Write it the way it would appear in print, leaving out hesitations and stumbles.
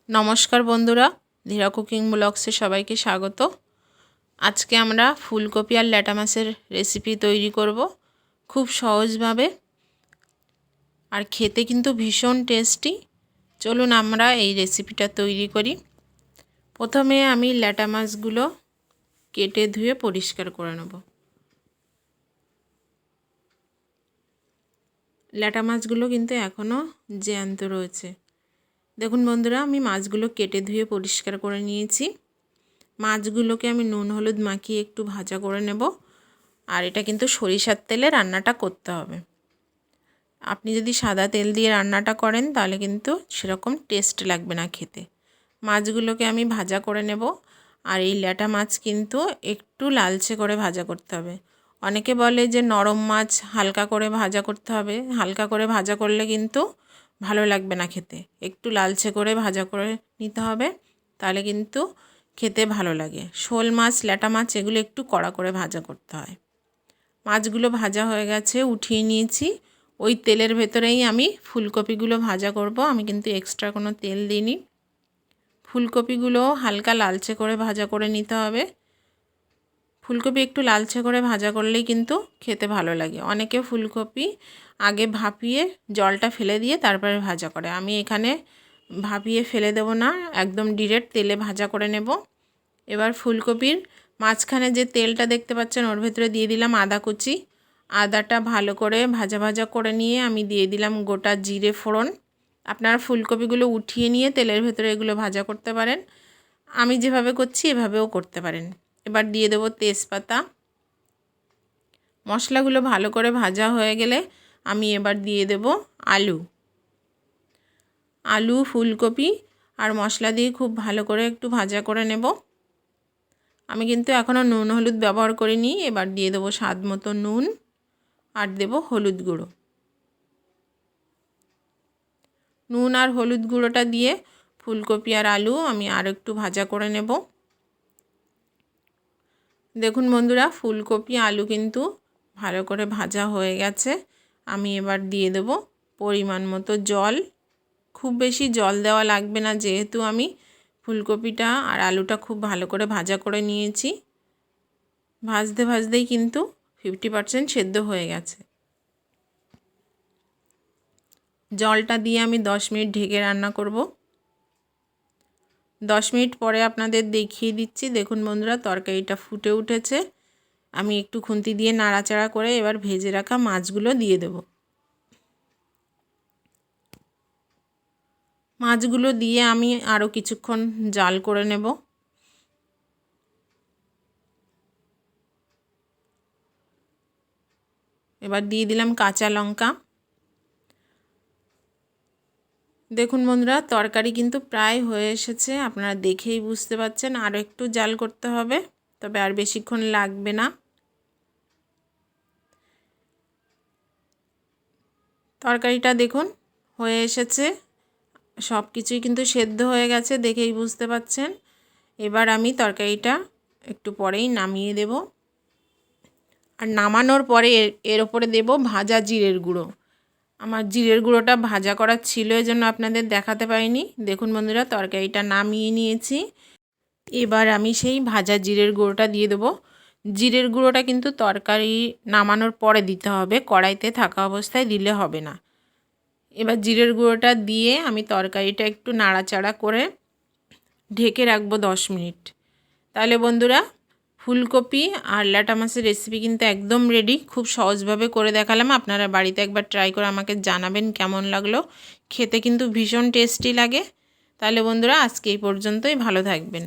নমস্কার বন্ধুরা, ধীরা কুকিং ব্লগসে সবাইকে স্বাগত। আজকে আমরা ফুলকপি আর ল্যাটা মাছের রেসিপি তৈরি করব খুব সহজভাবে, আর খেতে কিন্তু ভীষণ টেস্টি। চলুন আমরা এই রেসিপিটা তৈরি করি। প্রথমে আমি ল্যাটা মাছগুলো কেটে ধুয়ে পরিষ্কার করে নেব। ল্যাটা মাছগুলো কিন্তু এখনও জ্যান্ত রয়েছে। দেখুন বন্ধুরা, আমি মাছগুলো কেটে ধুয়ে পরিষ্কার করে নিয়েছি। মাছগুলোকে আমি নুন হলুদ মাখিয়ে একটু ভাজা করে নেব। আর এটা কিন্তু সরিষার তেলে রান্নাটা করতে হবে। আপনি যদি সাদা তেল দিয়ে রান্নাটা করেন তাহলে কিন্তু সেরকম টেস্ট লাগবে না খেতে। মাছগুলোকে আমি ভাজা করে নেব। আর এই ল্যাটা মাছ কিন্তু একটু লালচে করে ভাজা করতে হবে। অনেকে বলে যে নরম মাছ হালকা করে ভাজা করতে হবে। হালকা করে ভাজা করলে কিন্তু ভালো লাগবে না খেতে। একটু লালচে করে ভাজা করে নিতে হবে, তাহলে কিন্তু খেতে ভালো লাগে। শোল মাছ, ল্যাটা মাছ এগুলো একটু কড়া করে ভাজা করতে হয়। মাছগুলো ভাজা হয়ে গেছে, উঠিয়ে নিয়েছি। ওই তেলের ভেতরেই আমি ফুলকপিগুলো ভাজা করব। আমি কিন্তু এক্সট্রা কোনো তেল দিইনি। ফুলকপিগুলো হালকা লালচে করে ভাজা করে নিতে হবে। ফুলকপি একটু লালচে করে ভাজা করলেই কিন্তু খেতে ভালো লাগে। অনেকে ফুলকপি আগে ভাপিয়ে জলটা ফেলে দিয়ে তারপরে ভাজা করে। আমি এখানে ভাপিয়ে ফেলে দেব না, একদম ডিরেক্ট তেলে ভাজা করে নেব। এবার ফুলকপির মাঝখানে যে তেলটা দেখতে পাচ্ছেন ওর ভেতরে দিয়ে দিলাম আদা কুচি। আদাটা ভালো করে ভাজা ভাজা করে নিয়ে আমি দিয়ে দিলাম গোটা জিরে ফোড়ন। আপনারা ফুলকপিগুলো উঠিয়ে নিয়ে তেলের ভেতরে এগুলো ভাজা করতে পারেন। আমি যেভাবে করছি এভাবেও করতে পারেন। এবার দিয়ে দেবো তেজপাতা। মশলাগুলো ভালো করে ভাজা হয়ে গেলে আমি এবার দিয়ে দেব আলু, ফুলকপি আর মশলা দিয়ে খুব ভালো করে একটু ভাজা করে নেব। আমি কিন্তু এখনও নুন হলুদ ব্যবহার করিনি। এবার দিয়ে দেবো স্বাদ মতো নুন আর দেব হলুদ গুঁড়ো। নুন আর হলুদ গুঁড়োটা দিয়ে ফুলকপি আর আলু আমি আর একটু ভাজা করে নেব। দেখুন বন্ধুরা, ফুলকপি আলু কিন্তু ভালো করে ভাজা হয়ে গেছে। আমি এবার দিয়ে দেব পরিমাণ মতো জল। খুব বেশি জল দেওয়া লাগবে না, যেহেতু আমি ফুলকপিটা আর আলুটা খুব ভালো করে ভাজা করে নিয়েছি। ভাজতে ভাজতেই কিন্তু 50% সেদ্ধ হয়ে গেছে। জলটা দিয়ে আমি 10 মিনিট ঢেকে রান্না করব। 10 মিনিট পরে আপনাদের দেখিয়ে দিচ্ছি। দেখুন বন্ধুরা, তরকারিটা ফুটে উঠেছে। আমি একটু খুন্তি দিয়ে নাড়াচাড়া করে এবার ভেজে রাখা মাছগুলো দিয়ে দেব। মাছগুলো দিয়ে আমি আরও কিছুক্ষণ জাল করে নেব। এবার দিয়ে দিলাম কাঁচা লঙ্কা। দেখুন বন্ধুরা, তরকারি কিন্তু প্রায় হয়ে এসেছে। আপনারা দেখেই বুঝতে পারছেন আরও একটু জাল করতে হবে, তবে আর বেশিক্ষণ লাগবে না। তরকারিটা দেখুন হয়ে এসেছে, সব কিছুই কিন্তু সেদ্ধ হয়ে গেছে, দেখেই বুঝতে পাচ্ছেন। এবার আমি তরকারিটা একটু পরেই নামিয়ে দেব। আর নামানোর পরে এর ওপরে দেব ভাজা জিরের গুঁড়ো। আমার জিরের গুঁড়োটা ভাজা করা ছিল, এজন্য আপনাদের দেখাতে পারিনি। দেখুন বন্ধুরা, তরকারিটা নামিয়ে নিয়েছি। এবার আমি সেই ভাজা জিরের গুঁড়োটা দিয়ে দেবো। জিরের গুঁড়োটা কিন্তু তরকারি নামানোর পরে দিতে হবে, কড়াইতে থাকা অবস্থায় দিলে হবে না। এবার জিরের গুঁড়োটা দিয়ে আমি তরকারিটা একটু নাড়াচাড়া করে ঢেকে রাখবো 10 মিনিট। তাহলে বন্ধুরা, ফুলকপি আর ল্যাটা মাছের রেসিপি কিন্তু একদম রেডি। খুব সহজভাবে করে দেখালাম। আপনারা বাড়িতে একবার ট্রাই করে আমাকে জানাবেন কেমন লাগলো। খেতে কিন্তু ভীষণ টেস্টি লাগে। তাহলে বন্ধুরা, আজকে এই পর্যন্তই। ভালো থাকবেন।